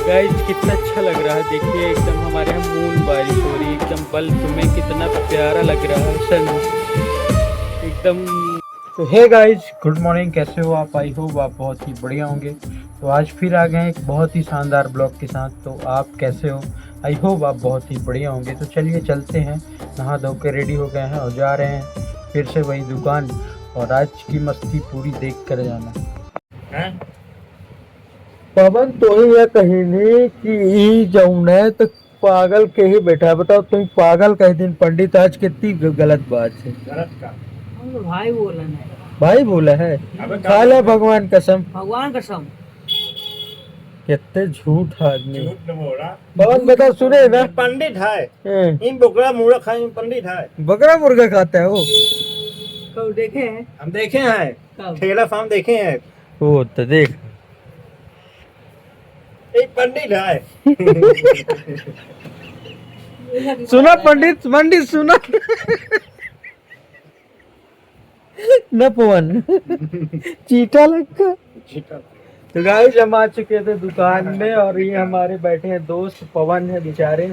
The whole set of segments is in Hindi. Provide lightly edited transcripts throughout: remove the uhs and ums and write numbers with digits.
गाइस कितना अच्छा लग रहा है, देखिए एकदम हमारे यहाँ मून बारिश हो रही है, एकदम बल्ब में कितना प्यारा लग रहा है सन एकदम। तो हे गाइस, गुड मॉर्निंग, कैसे हो आप? आई होप आप बहुत ही बढ़िया होंगे। तो आज फिर आ गए एक बहुत ही शानदार ब्लॉग के साथ। तो आप कैसे हो? आई होप आप बहुत ही बढ़िया होंगे। तो चलिए चलते हैं, नहा धो के रेडी हो गए हैं और जा रहे हैं फिर से वही दुकान, और आज की मस्ती पूरी देख कर जाना है। पवन तो ही यह कहीनी कि ई जौन है तो पागल के ही बैठा। बताओ तुम पागल कह दिन पंडित, आज कितनी गलत बात है। गलत का भाई बोला है। भाई बोला है, खा ले भगवान कसम, भगवान कसम। कितने झूठ आदमी। झूठ न बोला। पवन बता, सुने ना, पंडित है, हैं, इन बोकरा मूर्ख है, इन पंडित है। बकरा मुर्गा खाता है वो। कब देखे हैं? हम देखे हैं, कब? ठेला फार्म देखे हैं। वो तो देख, एक पंडित है। सुना पंडित, पंडित सुना न पवन चीटा लगता। तो गाइस हम आ चुके थे दुकान में, और ये हमारे बैठे हैं दोस्त पवन है, बेचारे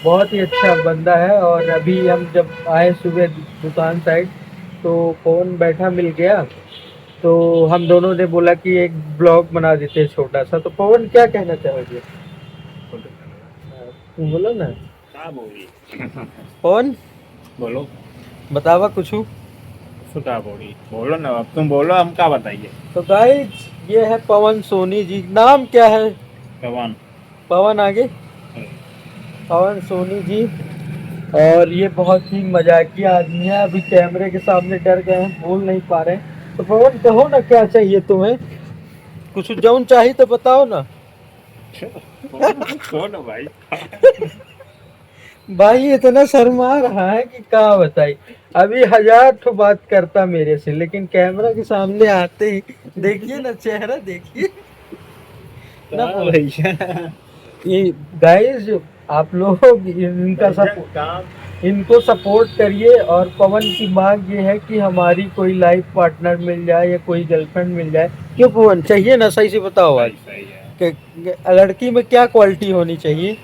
बहुत ही अच्छा बंदा है। और अभी हम जब आए सुबह दुकान साइड तो पवन बैठा मिल गया, तो हम दोनों ने बोला कि एक ब्लॉग बना देते हैं छोटा सा। तो पवन क्या कहना चाहोगे? तुम बोलो ना। क्या बोली? पवन बोलो, बतावा कुछ। क्या बोली? बोलो ना, अब तुम बोलो, हम क्या बताइए। तो गाइस ये है पवन सोनी जी, नाम क्या है? भगवान। पवन आगे, पवन सोनी जी। और ये बहुत ही मजाकिया आदमी है, अभी कैमरे के सामने डर गए हैं, बोल नहीं पा रहे हैं। तो पवन कहो ना, क्या चाहिए तुम्हें? कुछ जौन चाहिए तो बताओ ना। कौन भाई? भाई इतना शर्मा रहा है कि क्या बताई। अभी 1000 ठो बात करता मेरे से, लेकिन कैमरा के सामने आते ही देखिए ना, चेहरा देखिए ना भैया, ये। गाइस आप लोग इनको सपोर्ट करिए। और पवन की मांग ये है कि हमारी कोई लाइफ पार्टनर मिल जाए या कोई गर्लफ्रेंड मिल जाए। क्यों पवन, चाहिए ना? सही से बताओ आज लड़की में क्या क्वालिटी होनी चाहिए?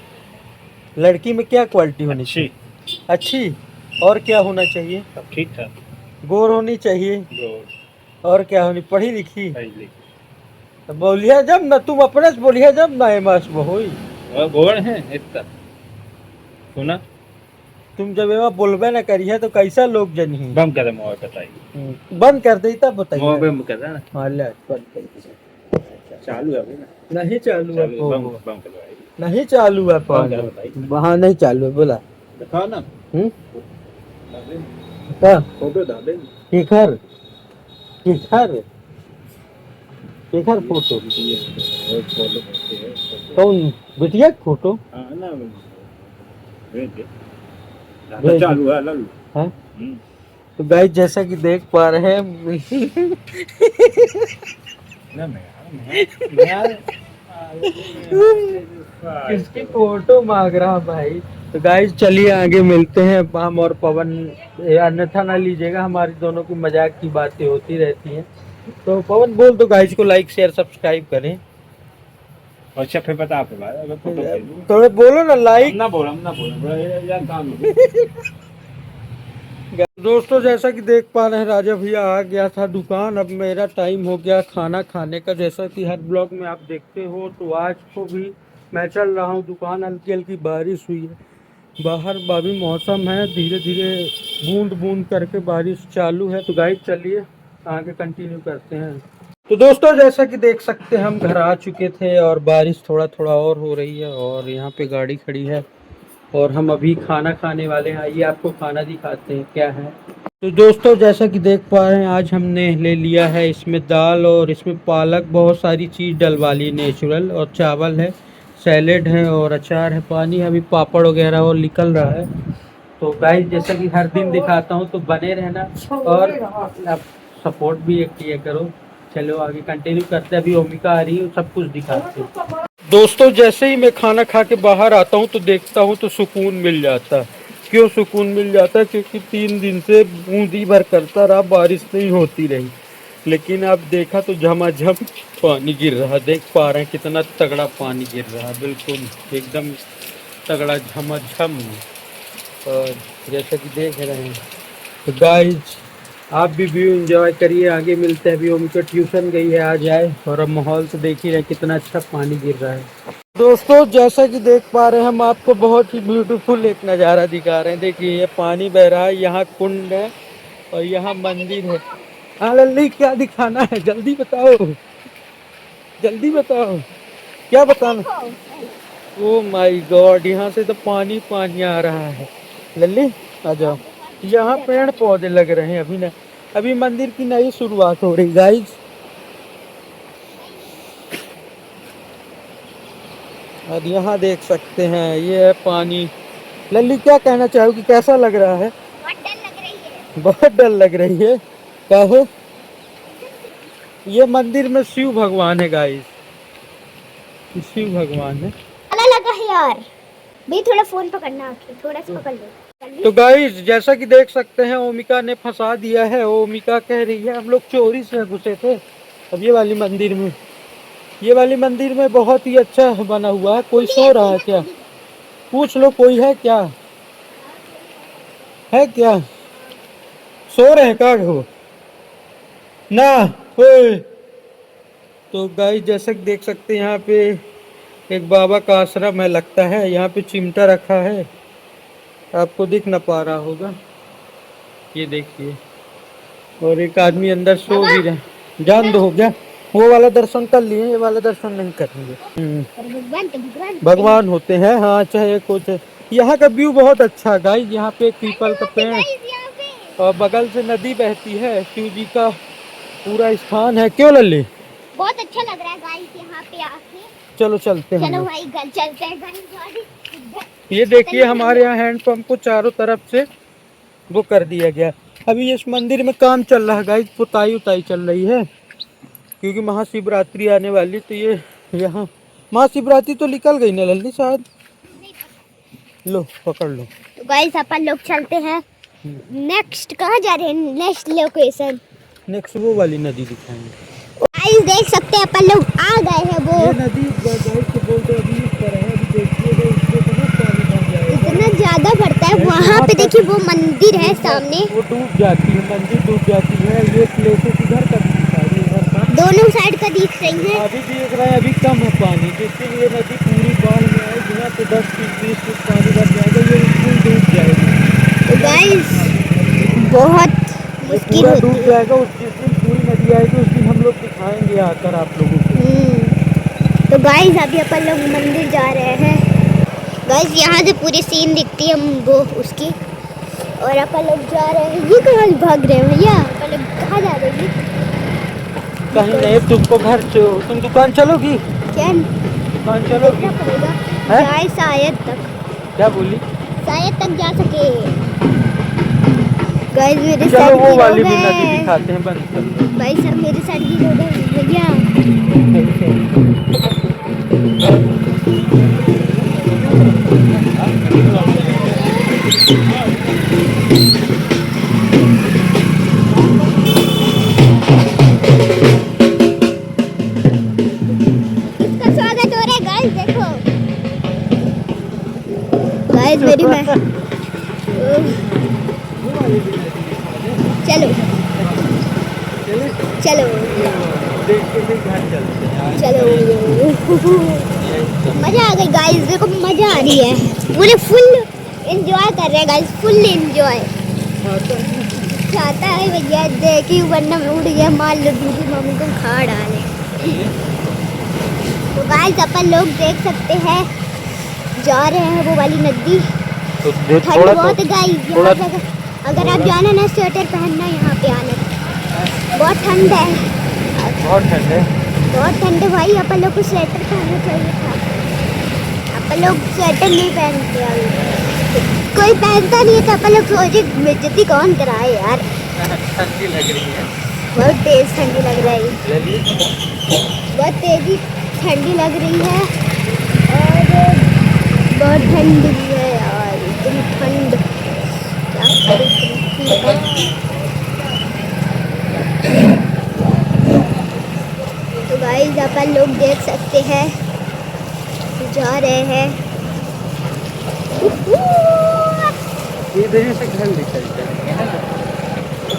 लड़की में क्या क्वालिटी होनी चाहिए? अच्छी। और क्या होना चाहिए? सब ठीक था। गोर होनी चाहिए। और क्या होनी? पढ़ी लिखी। गोड़ तो बोलिए जब ना, तुम अपने से बोलिए जब ना, एमास बहुई है इतना। सुना, तुम जब एमा बोलबे ना करिए तो कैसा लोग जनी। बम कर मोबाइल बताइए। बंद कर दे तब बताइए। मोबाइल बम कर ना, माले बंद कर दे। चालू है अभी ना। नहीं चालू है बम फोन। बम करवाइए। नहीं चालू है फोन। बंद कर बताइए। वहाँ नहीं चालू है, बोला। दिखाओ ना। क्या फोटो डाल दे। किखर किखर किखर फोटो कौन? बिटिया की फोटो चालू है लल्लू। है। तो गाइस जैसा कि देख पा रहे हैं किसकी फोटो मांग रहा भाई। तो गाइस चलिए आगे मिलते हैं हम और पवन। अन्यथा ना लीजिएगा, हमारी दोनों की मजाक की बातें होती रहती हैं। तो पवन बोल दो गाइस को लाइक शेयर सब्सक्राइब करें। अच्छा फिर बता आप थोड़े बोलो ना, लाइक ना बोल, हम ना बोल यार काम। दोस्तों जैसा कि देख पा रहे हैं, राजा भैया आ गया था दुकान। अब मेरा टाइम हो गया खाना खाने का। जैसा कि हर ब्लॉग में आप देखते हो, तो आज को भी मैं चल रहा हूँ दुकान। हल्की हल्की बारिश हुई है बाहर, बाबी मौसम है, धीरे धीरे बूंद बूंद करके बारिश चालू है। तो गाइस चलिए आगे कंटिन्यू करते हैं। तो दोस्तों जैसा कि देख सकते हैं, हम घर आ चुके थे और बारिश थोड़ा थोड़ा और हो रही है, और यहाँ पे गाड़ी खड़ी है और हम अभी खाना खाने वाले हैं। आइए आपको खाना दिखाते हैं क्या है। तो दोस्तों जैसा कि देख पा रहे हैं, आज हमने ले लिया है इसमें दाल, और इसमें पालक, बहुत सारी चीज़ डलवा ली नेचुरल, और चावल है, सैलेड है, और अचार है, पानी है, अभी पापड़ वगैरह और निकल रहा है। तो गाइस जैसा कि हर दिन दिखाता हूँ, तो बने रहना और आप सपोर्ट भी किया करो। चलो आगे कंटिन्यू करते हैं, अभी ओमिका आ रही है, सब कुछ दिखाते हैं। दोस्तों जैसे ही मैं खाना खा के बाहर आता हूँ तो देखता हूँ तो सुकून मिल जाता है। क्यों सुकून मिल जाता है? क्योंकि 3 दिन से बूंदी भर करता रहा, बारिश नहीं होती रही। लेकिन अब देखा तो झमाझम पानी गिर रहा, देख पा रहे हैं कितना तगड़ा पानी गिर रहा है, बिल्कुल एकदम तगड़ा झमाझम। और जैसा कि देख रहे हैं तो गाइज आप भी व्यू एंजॉय करिए। आगे मिलते हैं, अभी उनका ट्यूशन गई है, आ जाए। और अब माहौल तो देख ही रहे कितना अच्छा पानी गिर रहा है। दोस्तों जैसा कि देख पा रहे हैं हम आपको बहुत ही ब्यूटीफुल एक नज़ारा दिखा रहे हैं। देखिए ये पानी बह रहा है, यहाँ कुंड है और यहाँ मंदिर है। हाँ लल्ली क्या दिखाना है, जल्दी बताओ, जल्दी बताओ क्या बताना। ओ माय गॉड, यहाँ से तो पानी पानी आ रहा है। लल्ली आ जाओ। यहाँ पेड़ पौधे लग रहे हैं अभी ना, अभी मंदिर की नई शुरुआत हो रही गाइज। और यहाँ देख सकते हैं ये है पानी। लल्ली क्या कहना चाहोगी, कैसा लग रहा है? बहुत डर लग रही है। बहुत डर लग रही है, कहो। ये मंदिर में शिव भगवान है गाइस, शिव भगवान है। काला लगा है यार, भाई थोड़ा फोन पकड़ना, आके थोड़ा सा पकड़ लो। तो गाइस जैसा कि देख सकते हैं ओमिका ने फंसा दिया है। ओमिका कह रही है हम लोग चोरी से घुसे थे। अब ये वाली मंदिर में, ये वाली मंदिर में बहुत ही अच्छा बना हुआ है। कोई सो रहा है क्या? पूछ लो कोई है क्या, है क्या? सो रहे हैं क्या हो ना? ओए। तो गाइस जैसा कि देख सकते हैं यहाँ पे एक बाबा का आश्रम है लगता है। यहाँ पे चिमटा रखा है, आपको दिख ना पा रहा होगा, ये देखिए। और एक आदमी अंदर सो भी रहा। जान दो, हो गया वो वाला दर्शन कर लिए, ये वाला दर्शन नहीं करेंगे। भगवान होते हैं हाँ, चाहे कुछ। यहाँ का व्यू बहुत अच्छा है गाइस। यहाँ पे एक पीपल का पेड़ और बगल से नदी बहती है, शिव जी का पूरा स्थान है। क्यों लल्ली? बहुत अच्छा लग रहा है गाइस यहाँ पे आके। चलो चलते हैं। चलो भाई घर चलते हैं, घर। ये देखिए हमारे यहाँ हैंडपंप को चारों तरफ से वो कर दिया गया। अभी इस मंदिर में काम चल रहा है गाइस, पुताई उताई चल रही है क्योंकि महाशिवरात्रि आने वाली। तो ये यहाँ महाशिवरात्रि तो निकल गई ना लल्ली शायद। लो पकड़ लो। तो गाइस अपन लोग चलते हैं नेक्स्ट। कहाँ जा रहे हैं? नेक्स्ट लोकेशन, नेक्स्ट वो वाली नदी दिखाएंगे। गाइस देख सकते हैं अपन लोग आ गए हैं वो ये नदी गाइस के बोलते अभी इस पर है। अभी देखिए इसमें तो पानी भर जाएगा, इतना ज्यादा बढ़ता है। वहाँ पे देखिए वो मंदिर है सामने, वो डूब जाती है, मंदिर डूब जाती है। ये प्लेसेस इधर का भी दिखाई, इधर का दोनों साइड का दिख रही है। अभी देख रहे हैं अभी कम है पानी, जिसके लिए नदी पूरी बाढ़ में आएगी ना तो 10-20 फुट पानी भर जाएगा, ये बिल्कुल डूब जाएगी। तो गाइस बहुत मुश्किल पूरा होती डूब है। जाएगा। उस जिस दिन पूरी नदी आएगी उस दिन हम लोग दिखाएंगे आकर आप लोगों को। तो गाइस अभी अपन लोग मंदिर जा रहे हैं। गाइस यहाँ से पूरी सीन दिखती है वो उसकी। और अपन लोग जा रहे हैं। ये कहाँ भाग रहे हैं भैया? अपन लोग कहाँ जा रहे हैं? कहीं नहीं, तुमको घर तुम दुकान चलोगी? क्या दुकान चलोगी? देखना पड़ेगा हैं? शायद, शायद तक, क्या बोली? शायद तक जा सके। गाइस मेरे चलो साथ वो वाली भी लोग नदी हैं। दिखाते हैं, बंद कर दो। भाई सब मेरे साथ ही लोग हैं भैया। इसका स्वागत हो रहा है गाइस, देखो गाइस मेरी मैं चलो चलो देख के फिर घर चलते हैं। चलो मजा आ गई गाइस, देखो मजा आ रही है। पूरे फुल एंजॉय कर रहे हैं गाइस, फुल एंजॉय। चाहता है भैया देखी वरना मैं उड़ गया, मान लो दूसरी मम्मी को खा डाले। तो गाइस अपन लोग देख सकते हैं जा रहे हैं वो वाली नदी। तो ठंड बहुत है गाइस यहाँ पे, अगर आप जाना ना स्वेटर पहनना यहाँ पे आना, बहुत ठंड है। बहुत ठंड है, बहुत ठंड है भाई, अपन लोग को स्वेटर पहनना चाहिए था। अपन लोग स्वेटर नहीं पहनते अभी, कोई पहनता नहीं है तो अपन लोग सोचे बेइज्जती कौन कराए यार। ठंडी लग रही है, बहुत तेज ठंडी लग रही है, ललित। बहुत तेजी ठंडी लग रही है और बहुत ठंड भी है यार, इतनी ठंड क्या करें। अपन लोग देख सकते हैं जा रहे हैं। इधर से घर निकलते हैं।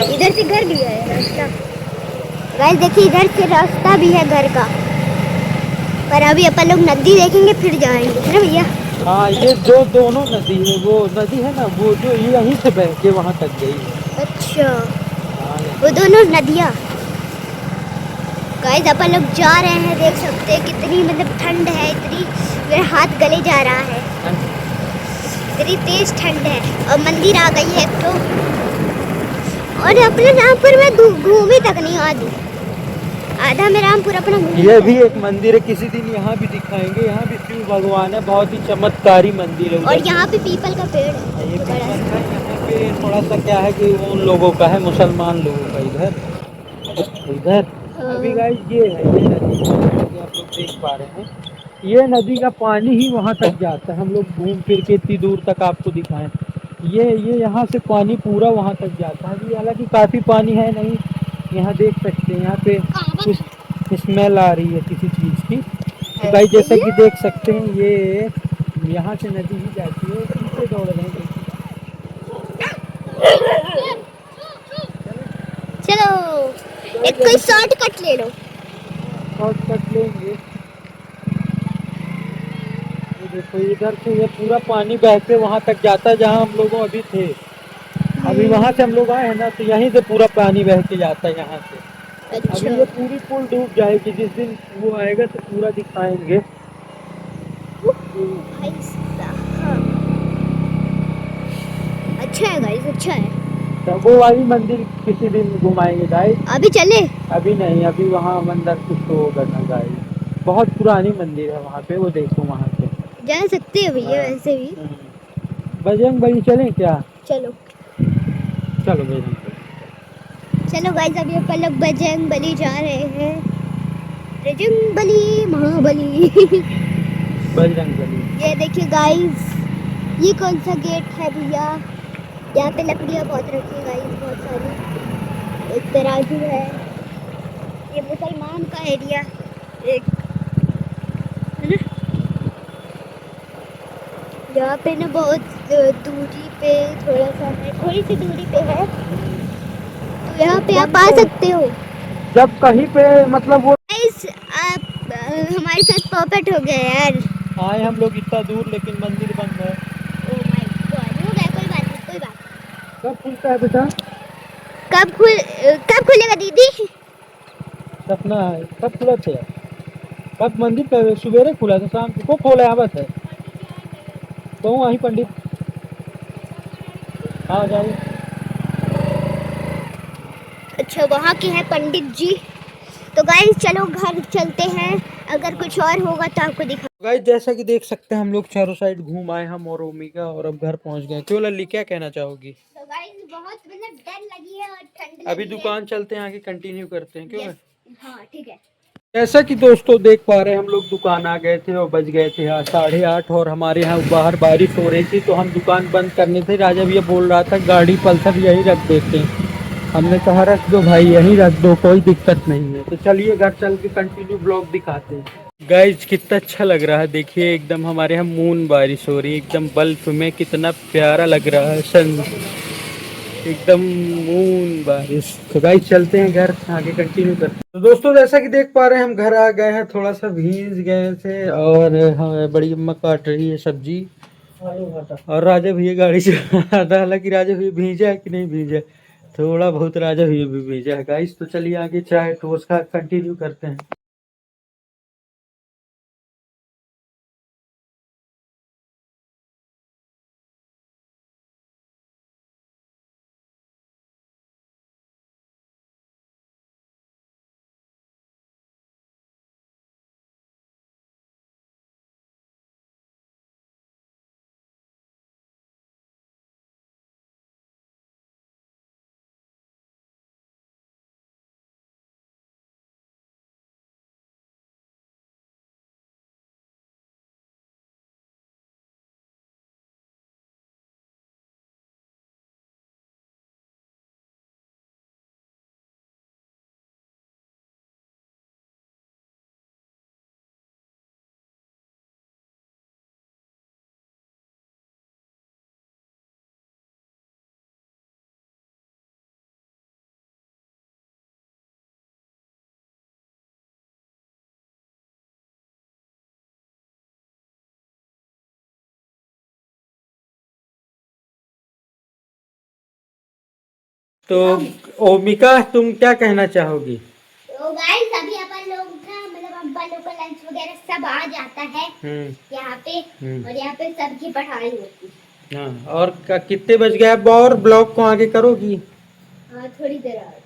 इधर से घर भी है रास्ता। गाइस देखिए इधर से रास्ता भी है घर का, पर अभी अपन लोग नदी देखेंगे फिर जाएंगे, है ना भैया? हाँ, ये जो दोनों नदी है, वो नदी है ना, वो जो यहीं से बह के वहाँ तक गई है। अच्छा, हाँ, वो दोनों नदियाँ। गाइस अपन लोग जा रहे हैं, देख सकते हैं कितनी मतलब ठंड है, इतनी मेरा हाथ गले जा रहा है, इतनी तेज ठंड है। और मंदिर आ गई है एक तो, और अपने रामपुर में घूमी तक नहीं आधा में रामपुर अपना ये भी एक मंदिर है, किसी दिन यहाँ भी दिखाएंगे। यहाँ भी शिव भगवान है, बहुत ही चमत्कारी मंदिर है। और यहाँ पे पीपल का पेड़ है ये तो बड़ा पीपल सा। का यहाँ पे थोड़ा सा क्या है कि वो उन लोगों का है, मुसलमान लोगों का। इधर इधर हाँ। अभी गाइस ये है, ये नदी जो आप लोग देख पा रहे हैं, ये नदी का पानी ही वहाँ तक जाता है। हम लोग घूम फिर के इतनी दूर तक आपको दिखाएं, ये यहाँ से पानी पूरा वहाँ तक जाता है। अभी हालांकि काफ़ी पानी है नहीं, यहाँ देख सकते हैं, यहाँ पे कुछ स्मेल आ रही है किसी चीज़ की। तो भाई जैसा कि देख सकते हैं, ये यहाँ से नदी ही जाती है। पीछे दौड़ रहे हैं, देखिए। चलो एक कोई शॉर्टकट ले लो। शॉर्टकट लेंगे। ये देखो इधर से ये पूरा पानी बह के वहाँ तक जाता है जहाँ हम लोग अभी थे। अभी वहाँ से हम लोग आए हैं ना, तो यहीं से पूरा पानी बह के जाता है यहाँ से। अच्छा अभी ये पूरी पुल डूब जाएगी, जिस दिन वो आएगा तो पूरा दिखाएंगे। भाई साहब, अच्छा है गाइस, अच्छा है। तो वो वाली मंदिर किसी दिन घुमाएंगे गाइस। अभी चले? अभी नहीं, अभी वहाँ मंदिर कुछ तो होगा ना गाइस, बहुत पुरानी मंदिर है वहाँ पे, वो देखो वहाँ पे। जा सकते हैं भैया वैसे भी। बजरंग बली चलें क्या? चलो चलो बजरंग बली। चलो गाइस, अभी अपन लोग बजरंग बली जा रहे हैं। बजरंग बली महाबली। बजरंग बली। ये देखिए गाइस, ये कौन सा गेट है भैया? यहाँ पे लकड़ियाँ बहुत रखी है गाइस, बहुत सारी। एक तराजू है, ये मुसलमान का एरिया एक है ना। यहाँ पे ना बहुत दूरी पे, थोड़ा सा है, थोड़ी सी दूरी पे है, तो यहाँ पे आप आ सकते हो। जब कहीं पे मतलब वो गाइस आप हमारे साथ पॉपेट हो गया यार। आए हम लोग इतना दूर, लेकिन मंदिर बंद है। ओ माय गॉड, हो गया, कोई बात नहीं, कोई बात नहीं। कब खुलता है बेटा? कब खुलेगा दीदी? सपना है, कब खुला थे? कब मंदिर पे सवेरे खुला था, शाम को खोला है बस है। तो वहीं पंडित आ जाए। अच्छा वहाँ के हैं पंडित जी। तो गाइस चलो घर चलते हैं, अगर कुछ और होगा तो आपको दिखा। गाइस जैसा कि देख सकते हैं, हम लोग चारों साइड घूम आए, हम और ओमिका, और अब घर पहुंच गए। क्यों लल्ली, क्या कहना चाहोगी? तो गाइस बहुत मतलब डर लगी है और ठंड अभी लगी दुकान चलते हैं, आगे कंटिन्यू करते हैं, क्यों है? है। हाँ ठीक है। जैसा कि दोस्तों देख पा रहे हैं, हम लोग दुकान आ गए थे और बज गए थे 8:30, और हमारे यहाँ बाहर बारिश हो रही थी, तो हम दुकान बंद करने थे। राजा भैया बोल रहा था गाड़ी पल्सर यहीं रख देते हैं। हमने कहा रख दो भाई, यहीं रख दो, कोई दिक्कत नहीं है। तो चलिए घर चल के कंटिन्यू ब्लॉग दिखाते हैं। गाइज कितना अच्छा लग रहा है, देखिए एकदम हमारे यहाँ मून बारिश हो रही है, एकदम बल्ब में कितना प्यारा लग रहा है सन, एकदम मून बारिश। तो गाइस चलते हैं घर, आगे कंटिन्यू करते हैं। तो दोस्तों जैसा कि देख पा रहे हैं, हम घर आ गए हैं, थोड़ा सा भीग गए थे, और हाँ बड़ी अम्मा काट रही है सब्जी, और राजा भैया गाड़ी चला रहा था। हालांकि राजा भैया भीजा है कि नहीं भीजा है, थोड़ा बहुत राजा भैया भी भीजा है गाइस। तो चलिए आगे चाय टोस्ट का कंटिन्यू करते हैं। तो ओमिका तुम क्या कहना चाहोगी? तो गाइस अभी अपन लोग का मतलब अपन लोग का लंच वगैरह सब आ जाता है यहाँ पे और यहाँ पे सबकी पढ़ाई होती है। हाँ, और कितने बज गए? अब और ब्लॉग को आगे करोगी? हाँ थोड़ी देर और।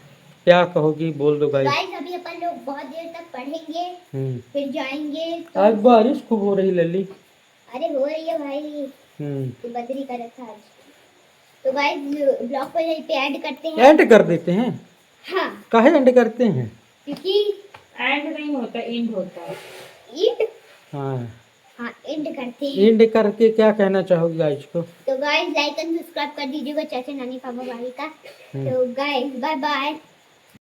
क्या कहोगी बोल दो गाइस। गाइस अभी अपन लोग बहुत देर तक पढ़ेंगे फिर जाएंगे तो आज बारिश खूब हो रही लल्ली। अरे हो रही है भाई तो बदरी का रखा आज। तो गाइस ब्लॉग को यहीं पे ऐड करते हैं। एंड कर देते हैं? हाँ काहे एंड करते हैं? क्योंकि एंड नहीं होता, इंड होता है। ईट हाँ हाँ एंड करते हैं। एंड करके क्या कहना चाहोगी गाइस को? तो गाइस लाइक एंड सब्सक्राइब कर दीजिएगा चाचा नानी पापा भाई का। तो गाइस बाय बाय।